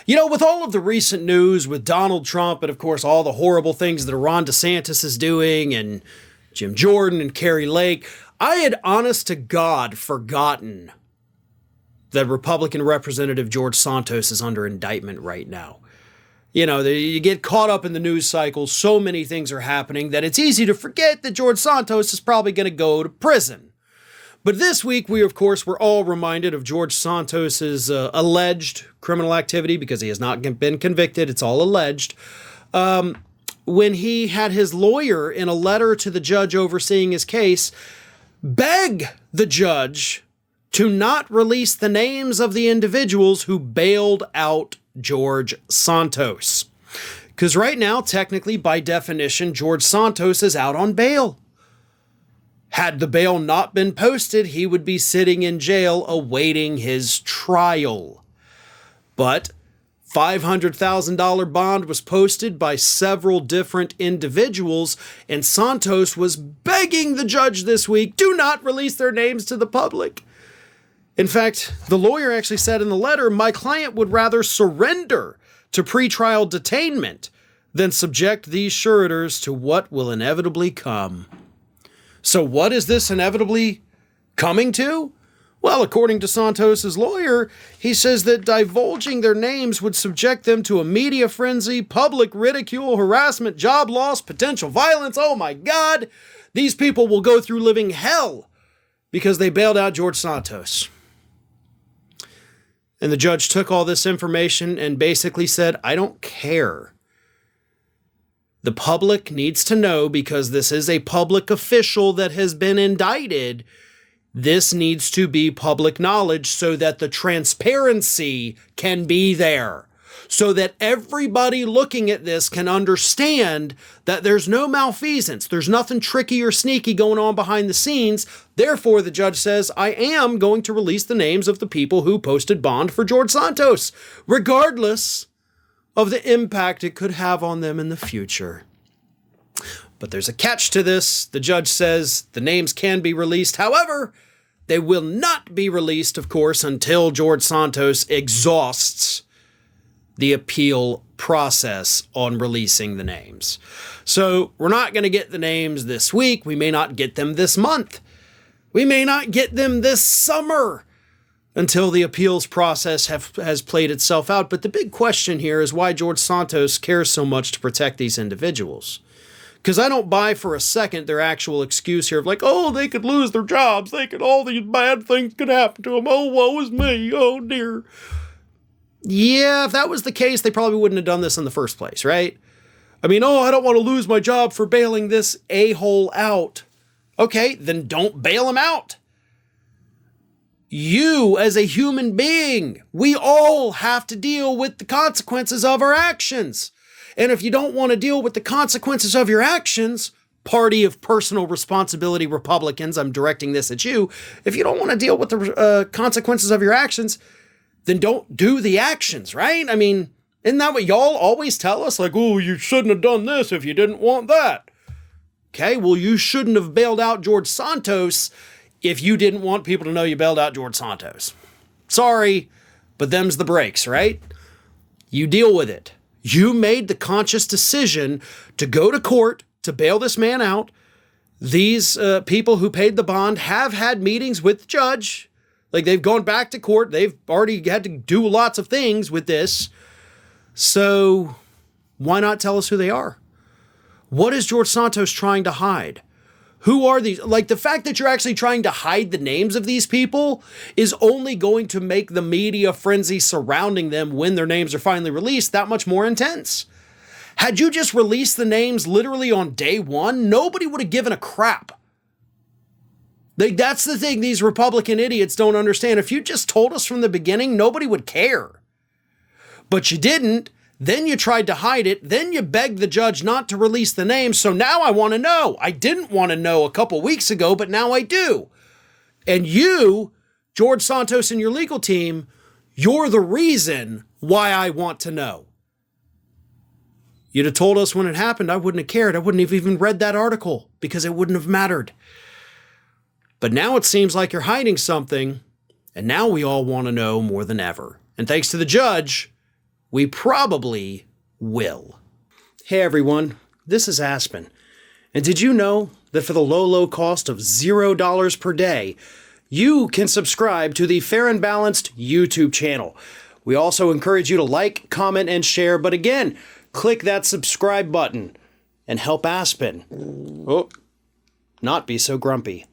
You know, with all of the recent news with Donald Trump and, of course, all the horrible things that Iran DeSantis is doing and Jim Jordan and Kari Lake, I had honest to God forgotten that Republican Representative George Santos is under indictment right now. You know, you get caught up in the news cycle, so many things are happening that it's easy to forget that George Santos is probably going to go to prison. But this week, we, of course, were all reminded of George Santos's alleged criminal activity, because he has not been convicted. It's all alleged. When he had his lawyer, in a letter to the judge overseeing his case, beg the judge to not release the names of the individuals who bailed out George Santos. Because right now, technically, by definition, George Santos is out on bail. Had the bail not been posted, he would be sitting in jail awaiting his trial. But $500,000 bond was posted by several different individuals, and Santos was begging the judge this week, do not release their names to the public. In fact, the lawyer actually said in the letter, my client would rather surrender to pretrial detainment than subject these suretors to what will inevitably come. So what is this inevitably coming to? Well, according to Santos's lawyer, he says that divulging their names would subject them to a media frenzy, public ridicule, harassment, job loss, potential violence. Oh my God, these people will go through living hell because they bailed out George Santos. And the judge took all this information and basically said, I don't care. The public needs to know, because this is a public official that has been indicted. This needs to be public knowledge so that the transparency can be there, so that everybody looking at this can understand that there's no malfeasance. There's nothing tricky or sneaky going on behind the scenes. Therefore, the judge says, I am going to release the names of the people who posted bond for George Santos, regardless of the impact it could have on them in the future. But there's a catch to this. The judge says the names can be released. However, they will not be released, of course, until George Santos exhausts the appeal process on releasing the names. So we're not going to get the names this week. We may not get them this month. We may not get them this summer, until the appeals process has played itself out. But the big question here is why George Santos cares so much to protect these individuals. Because I don't buy for a second their actual excuse here of like, oh, they could lose their jobs. All these bad things could happen to them. Oh, woe is me. Oh, dear. Yeah, if that was the case, they probably wouldn't have done this in the first place, right? I mean, oh, I don't want to lose my job for bailing this a-hole out. Okay, then don't bail him out. You, as a human being, we all have to deal with the consequences of our actions. And if you don't want to deal with the consequences of your actions, party of personal responsibility Republicans, I'm directing this at you. If you don't want to deal with the consequences of your actions, then don't do the actions, right? I mean, isn't that what y'all always tell us? Like, oh, you shouldn't have done this if you didn't want that. Okay, well, you shouldn't have bailed out George Santos if you didn't want people to know you bailed out George Santos. Sorry, but them's the breaks, right? You deal with it. You made the conscious decision to go to court to bail this man out. These people who paid the bond have had meetings with the judge. Like, they've gone back to court. They've already had to do lots of things with this. So why not tell us who they are? What is George Santos trying to hide? Who are these? Like, the fact that you're actually trying to hide the names of these people is only going to make the media frenzy surrounding them when their names are finally released that much more intense. Had you just released the names literally on day one, nobody would have given a crap. Like, that's the thing these Republican idiots don't understand. If you just told us from the beginning, nobody would care. But you didn't. Then you tried to hide it. Then you begged the judge not to release the names. So now I want to know. I didn't want to know a couple weeks ago, but now I do. And you, George Santos and your legal team, you're the reason why I want to know. You'd have told us when it happened. I wouldn't have cared. I wouldn't have even read that article because it wouldn't have mattered. But now it seems like you're hiding something. And now we all want to know more than ever. And thanks to the judge, we probably will. Hey everyone, this is Aspen. And did you know that for the low cost of $0 per day, you can subscribe to the Fair and Balanced YouTube channel? We also encourage you to like, comment, and share, but again, click that subscribe button and help Aspen not be so grumpy.